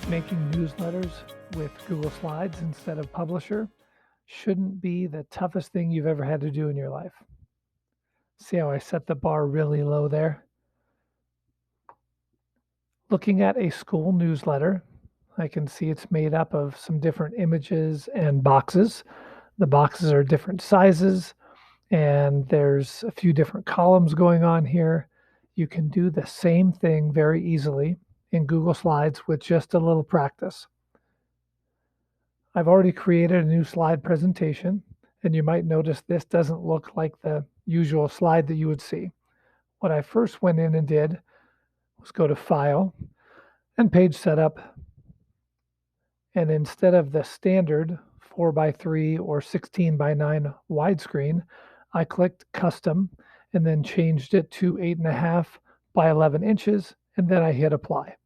Making newsletters with Google Slides instead of Publisher shouldn't be the toughest thing you've ever had to do in your life. See how I set the bar really low there? Looking at a school newsletter, I can see it's made up of some different images and boxes. The boxes are different sizes, and there's a few different columns going on here. You can do the same thing very easily in Google Slides with just a little practice. I've already created a new slide presentation, and you might notice this doesn't look like the usual slide that you would see. What I first went in and did was go to File and Page Setup, and instead of the standard 4:3 or 16:9 widescreen, I clicked Custom and then changed it to 8.5 by 11 inches, and then I hit Apply.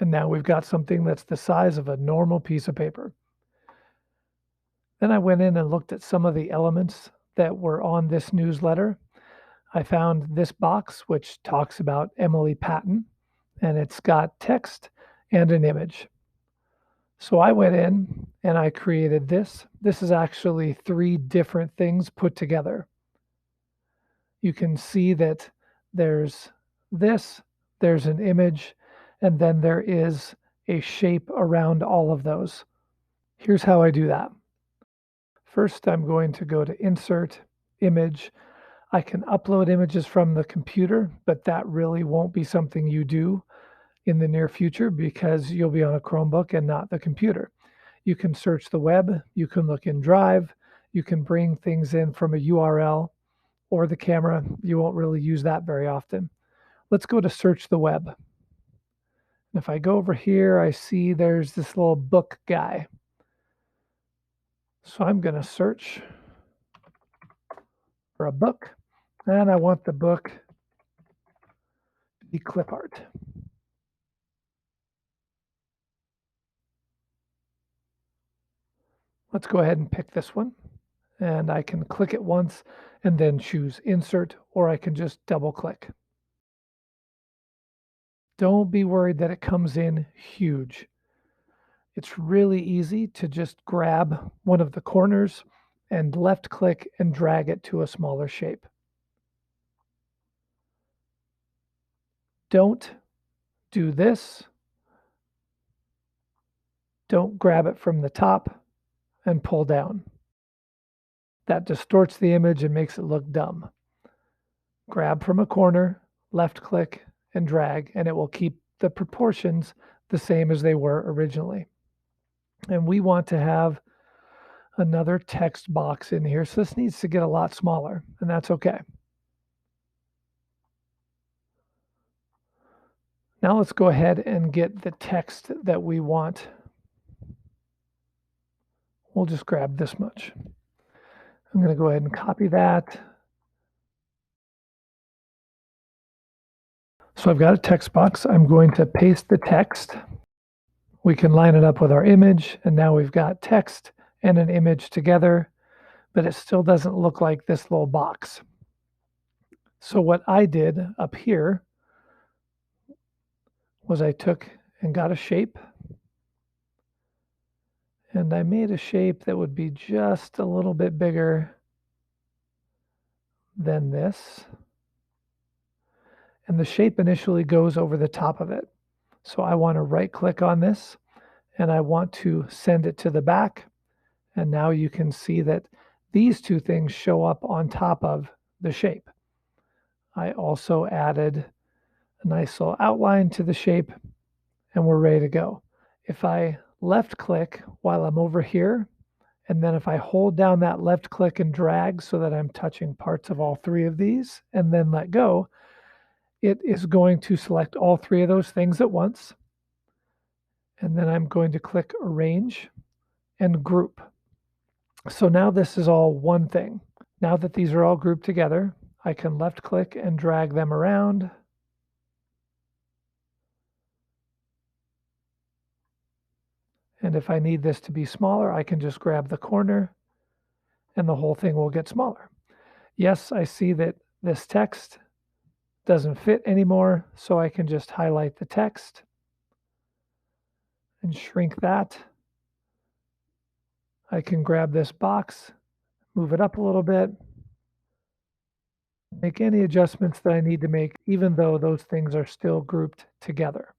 And now we've got something that's the size of a normal piece of paper. Then I went in and looked at some of the elements that were on this newsletter. I found this box, which talks about Emily Patton, and it's got text and an image. So I went in and I created this. This is actually 3 different things put together. You can see that there's this, there's an image, and then there is a shape around all of those. Here's how I do that. First, I'm going to go to Insert, Image. I can upload images from the computer, but that really won't be something you do in the near future because you'll be on a Chromebook and not the computer. You can search the web, you can look in Drive, you can bring things in from a URL or the camera. You won't really use that very often. Let's go to search the web. If I go over here, I see there's this little book guy. So I'm going to search for a book, and I want the book to be clip art. Let's go ahead and pick this one, and I can click it once and then choose Insert, or I can just double click. Don't be worried that it comes in huge. It's really easy to just grab one of the corners and left click and drag it to a smaller shape. Don't do this. Don't grab it from the top and pull down. That distorts the image and makes it look dumb. Grab from a corner, left click, and drag, and it will keep the proportions the same as they were originally. And we want to have another text box in here, so this needs to get a lot smaller, and that's okay. Now let's go ahead and get the text that we want. We'll just grab this much. I'm going to go ahead and copy that. So I've got a text box. I'm going to paste the text. We can line it up with our image, and now we've got text and an image together, but it still doesn't look like this little box. So what I did up here was I took and got a shape, and I made a shape that would be just a little bit bigger than this. And the shape initially goes over the top of it. So I want to right click on this and I want to send it to the back. And now you can see that these two things show up on top of the shape. I also added a nice little outline to the shape and we're ready to go. If I left click while I'm over here, and then if I hold down that left click and drag so that I'm touching parts of all 3 of these and then let go, it is going to select all 3 of those things at once. And then I'm going to click Arrange and Group. So now this is all one thing. Now that these are all grouped together, I can left click and drag them around. And if I need this to be smaller, I can just grab the corner and the whole thing will get smaller. Yes, I see that this text doesn't fit anymore, so I can just highlight the text and shrink that. I can grab this box, move it up a little bit, make any adjustments that I need to make, even though those things are still grouped together.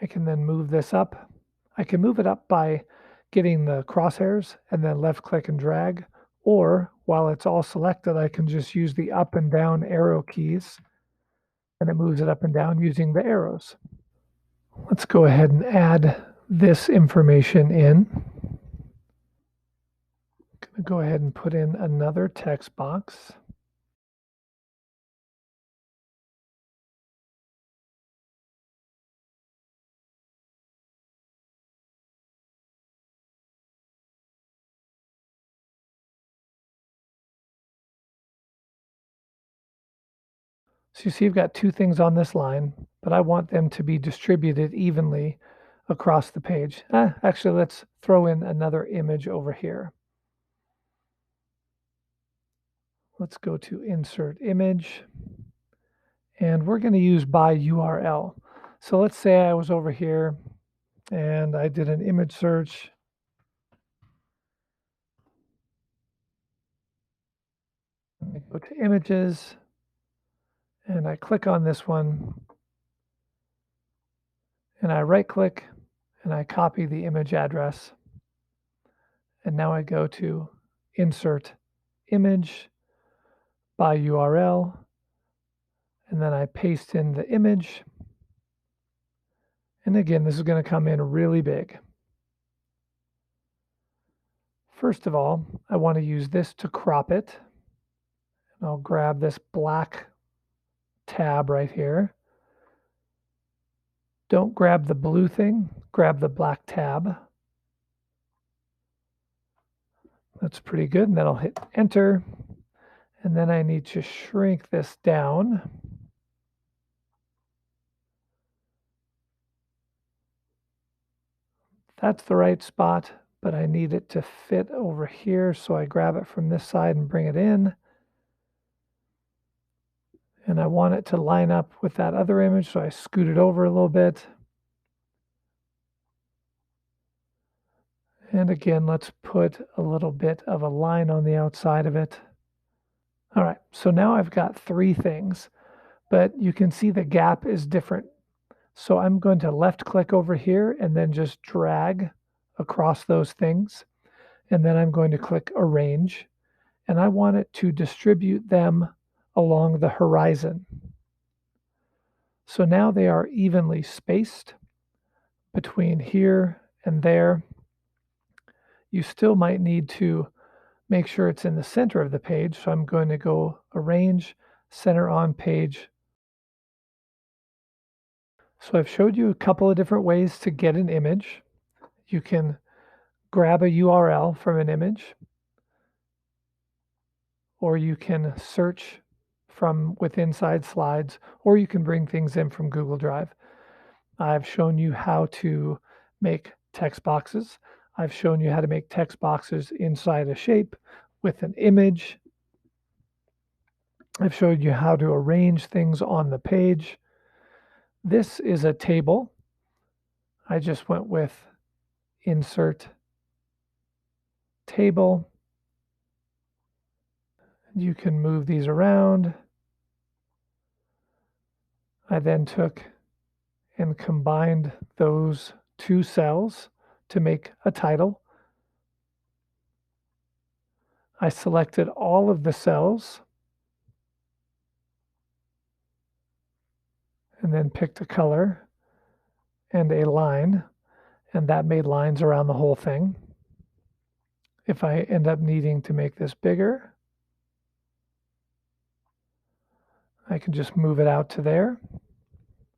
I can then move this up. I can move it up by getting the crosshairs and then left click and drag, or while it's all selected, I can just use the up and down arrow keys and it moves it up and down using the arrows. Let's go ahead and add this information in. I'm going to go ahead and put in another text box. So you see you've got two things on this line, but I want them to be distributed evenly across the page. Actually, let's throw in another image over here. Let's go to Insert Image, and we're going to use by URL. So let's say I was over here and I did an image search. I go to Images, and I click on this one, and I right click, and I copy the image address. And now I go to Insert Image, by URL, and then I paste in the image. And again, this is going to come in really big. First of all, I want to use this to crop it. And I'll grab this black tab right here. Don't grab the blue thing, grab the black tab. That's pretty good. And then I'll hit enter. And then I need to shrink this down. That's the right spot, but I need it to fit over here. So I grab it from this side and bring it in. And I want it to line up with that other image, so I scoot it over a little bit. And again, let's put a little bit of a line on the outside of it. All right, so now I've got three things, but you can see the gap is different. So I'm going to left click over here and then just drag across those things. And then I'm going to click Arrange, and I want it to distribute them along the horizon. So now they are evenly spaced between here and there. You still might need to make sure it's in the center of the page. So I'm going to go Arrange, Center on Page. So I've showed you a couple of different ways to get an image. You can grab a URL from an image, or you can search from within Inside Slides, or you can bring things in from Google Drive. I've shown you how to make text boxes. I've shown you how to make text boxes inside a shape with an image. I've showed you how to arrange things on the page. This is a table. I just went with Insert Table. You can move these around. I then took and combined those two cells to make a title. I selected all of the cells and then picked a color and a line, and that made lines around the whole thing. If I end up needing to make this bigger, I can just move it out to there.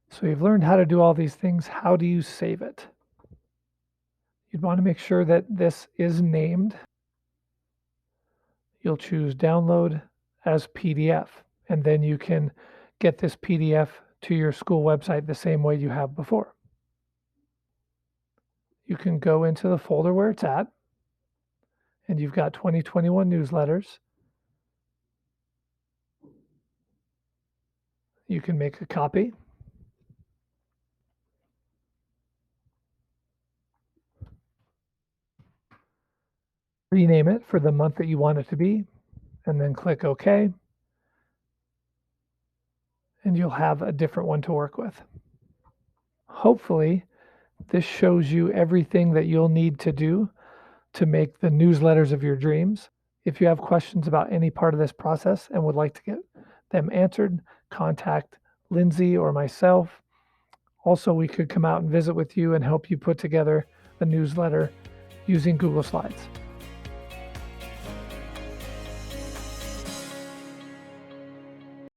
So you've learned how to do all these things. How do you save it? You'd want to make sure that this is named. You'll choose Download as PDF, and then you can get this PDF to your school website the same way you have before. You can go into the folder where it's at, and you've got 2021 newsletters. You can make a copy. rename it for the month that you want it to be, and then click OK, and you'll have a different one to work with. Hopefully, this shows you everything that you'll need to do to make the newsletters of your dreams. If you have questions about any part of this process and would like to get them answered, contact Lindsay or myself. Also, we could come out and visit with you and help you put together a newsletter using Google Slides.